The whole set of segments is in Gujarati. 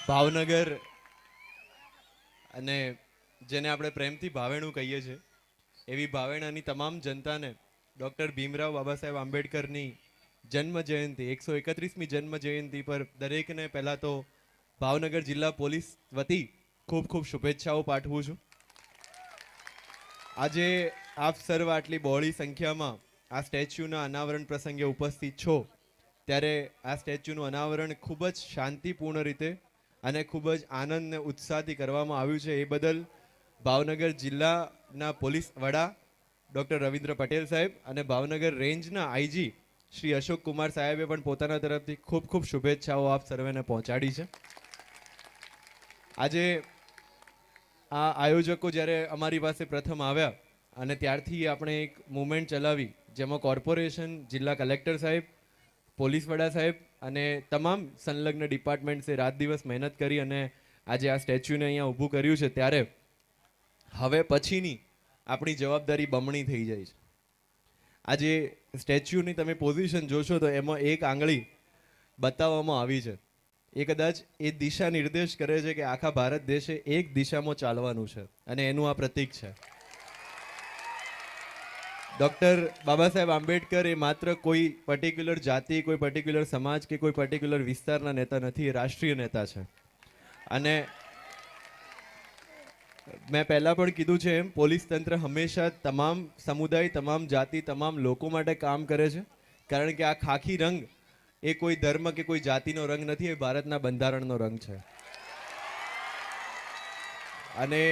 ભાવનગર અને જેને આપણે પ્રેમથી ભાવેણું કહીએ છીએ એવી ભાવેણાની તમામ જનતાને ડૉક્ટર ભીમરાવ બાબા સાહેબ આંબેડકરની જન્મ જયંતિ 131મી જન્મ જયંતિ પર દરેકને પહેલાં તો ભાવનગર જિલ્લા પોલીસ વતી ખૂબ ખૂબ શુભેચ્છાઓ પાઠવું છું. આજે આપ સર્વ આટલી બહોળી સંખ્યામાં આ સ્ટેચ્યુના અનાવરણ પ્રસંગે ઉપસ્થિત છો ત્યારે આ સ્ટેચ્યુનું અનાવરણ ખૂબ જ શાંતિપૂર્ણ રીતે અને ખૂબ જ આનંદ અને ઉત્સાહથી કરવામાં આવ્યું છે. એ બદલ ભાવનગર જિલ્લાના પોલીસ વડા ડૉક્ટર રવિન્દ્ર પટેલ સાહેબ અને ભાવનગર રેન્જના આઈજી શ્રી અશોક કુમાર સાહેબે પણ પોતાના તરફથી ખૂબ ખૂબ શુભેચ્છાઓ આપ સર્વેને પહોંચાડી છે. આજે આ આયોજકો જ્યારે અમારી પાસે પ્રથમ આવ્યા અને ત્યારથી આપણે એક મુવમેન્ટ ચલાવી જેમાં કોર્પોરેશન, જિલ્લા કલેક્ટર સાહેબ, પોલીસ વડા સાહેબ અને તમામ સંલગ્ન ડિપાર્ટમેન્ટ્સે રાત દિવસ મહેનત કરી અને આજે આ સ્ટેચ્યુને અહીંયા ઊભું કર્યું છે ત્યારે હવે પછીની આપણી જવાબદારી બમણી થઈ જાય છે. આજે સ્ટેચ્યુની તમે પોઝિશન જોશો તો એમાં એક આંગળી બતાવવામાં આવી છે. એ કદાચ એ દિશા નિર્દેશ કરે છે કે આખા ભારત દેશે એક દિશામાં ચાલવાનું છે અને એનું આ પ્રતીક છે. ડૉક્ટર બાબા સાહેબ આંબેડકર એ માત્ર કોઈ પર્ટિક્યુલર જાતિ, કોઈ પર્ટિક્યુલર સમાજ કે કોઈ પર્ટિક્યુલર વિસ્તારના નેતા નથી, એ રાષ્ટ્રીય નેતા છે. અને મેં પહેલાં પણ કીધું છે એમ પોલીસ તંત્ર હંમેશા તમામ સમુદાય, તમામ જાતિ, તમામ લોકો માટે કામ કરે છે કારણ કે આ ખાખી રંગ એ કોઈ ધર્મ કે કોઈ જાતિનો રંગ નથી, એ ભારતના બંધારણનો રંગ છે. અને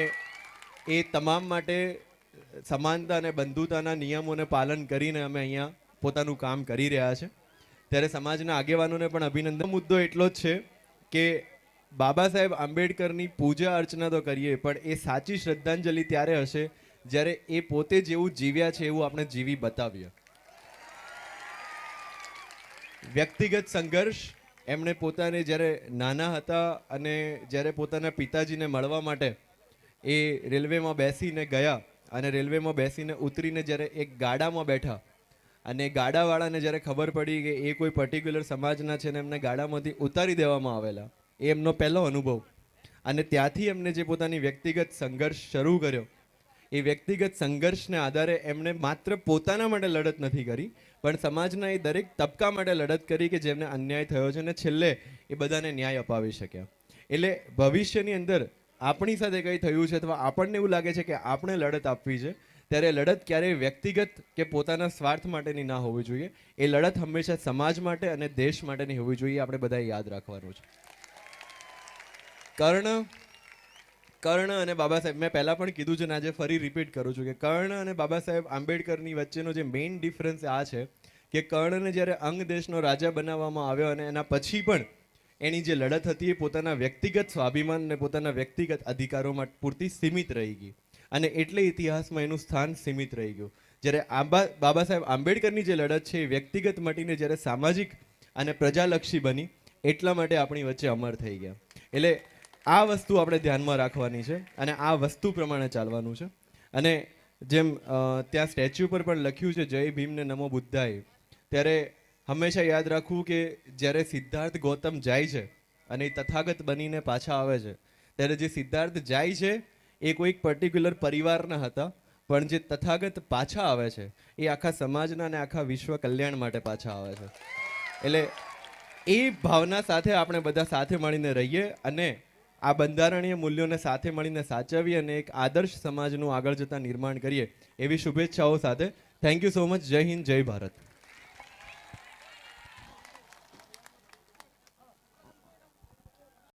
એ તમામ માટે સમાનતા અને બંધુતાના નિયમોને પાલન કરીને અમે અહીંયા પોતાનું કામ કરી રહ્યા છે. ત્યારે સમાજના આગેવાનોને પણ અભિનંદન. મુદ્દો એટલો જ છે કે બાબા સાહેબ આંબેડકરની પૂજા અર્ચના તો કરીએ પણ એ સાચી શ્રદ્ધાંજલિ ત્યારે હશે જ્યારે એ પોતે જેવું જીવ્યા છે એવું આપણે જીવી બતાવીએ. વ્યક્તિગત સંઘર્ષ એમણે પોતાને જ્યારે નાના હતા અને જ્યારે પોતાના પિતાજીને મળવા માટે એ રેલવેમાં બેસીને ગયા અને રેલવેમાં બેસીને ઉતરીને જ્યારે એક ગાડામાં બેઠા અને ગાડાવાળાને જ્યારે ખબર પડી કે એ કોઈ પર્ટિક્યુલર સમાજના છે ને એમને ગાડામાંથી ઉતારી દેવામાં આવેલા, એ એમનો પહેલો અનુભવ. અને ત્યાંથી એમને જે પોતાની વ્યક્તિગત સંઘર્ષ શરૂ કર્યો એ વ્યક્તિગત સંઘર્ષને આધારે એમણે માત્ર પોતાના માટે લડત નથી કરી પણ સમાજના એ દરેક તબકા માટે લડત કરી કે જેમને અન્યાય થયો છે અને છેલ્લે એ બધાને ન્યાય અપાવી શક્યા. એટલે ભવિષ્યની અંદર આપણી સાથે કંઈ થયું છે અથવા આપણને એવું લાગે છે કે આપણે લડત આપવી છે ત્યારે લડત ક્યારેય વ્યક્તિગત કે પોતાના સ્વાર્થ માટેની ના હોવી જોઈએ. એ લડત હંમેશા સમાજ માટે અને દેશ માટેની હોવી જોઈએ. આપણે બધાએ યાદ રાખવાનું છે. કર્ણ અને બાબા સાહેબ, મેં પહેલાં પણ કીધું છે ને આજે ફરી રિપીટ કરું છું કે કર્ણ અને બાબા સાહેબ આંબેડકરની વચ્ચેનો જે મેઇન ડિફરન્સ આ છે કે કર્ણને જ્યારે અંગ દેશનો રાજા બનાવવામાં આવ્યો અને એના પછી પણ એની જે લડત હતી એ પોતાના વ્યક્તિગત સ્વાભિમાન અને પોતાના વ્યક્તિગત અધિકારોમાં પૂરતી સીમિત રહી ગઈ અને એટલે ઇતિહાસમાં એનું સ્થાન સીમિત રહી ગયું. જ્યારે બાબા સાહેબ આંબેડકરની જે લડત છે એ વ્યક્તિગત મટીને જ્યારે સામાજિક અને પ્રજાલક્ષી બની એટલા માટે આપણી વચ્ચે અમર થઈ ગયા. એટલે આ વસ્તુ આપણે ધ્યાનમાં રાખવાની છે અને આ વસ્તુ પ્રમાણે ચાલવાનું છે. અને જેમ ત્યાં સ્ટેચ્યુ પર પણ લખ્યું છે જય ભીમ ને નમો બુદ્ધાય, ત્યારે હંમેશા યાદ રાખવું કે જ્યારે સિદ્ધાર્થ ગૌતમ જાય છે અને એ તથાગત બનીને પાછા આવે છે ત્યારે જે સિદ્ધાર્થ જાય છે એ કોઈક પર્ટિક્યુલર પરિવારના હતા પણ જે તથાગત પાછા આવે છે એ આખા સમાજના અને આખા વિશ્વ કલ્યાણ માટે પાછા આવે છે. એટલે એ ભાવના સાથે આપણે બધા સાથે મળીને રહીએ અને આ બંધારણીય મૂલ્યોને સાથે મળીને સાચવીએ અને એક આદર્શ સમાજનું આગળ જતાં નિર્માણ કરીએ એવી શુભેચ્છાઓ સાથે થેન્ક યુ સો મચ. જય હિન્દ, જય ભારત.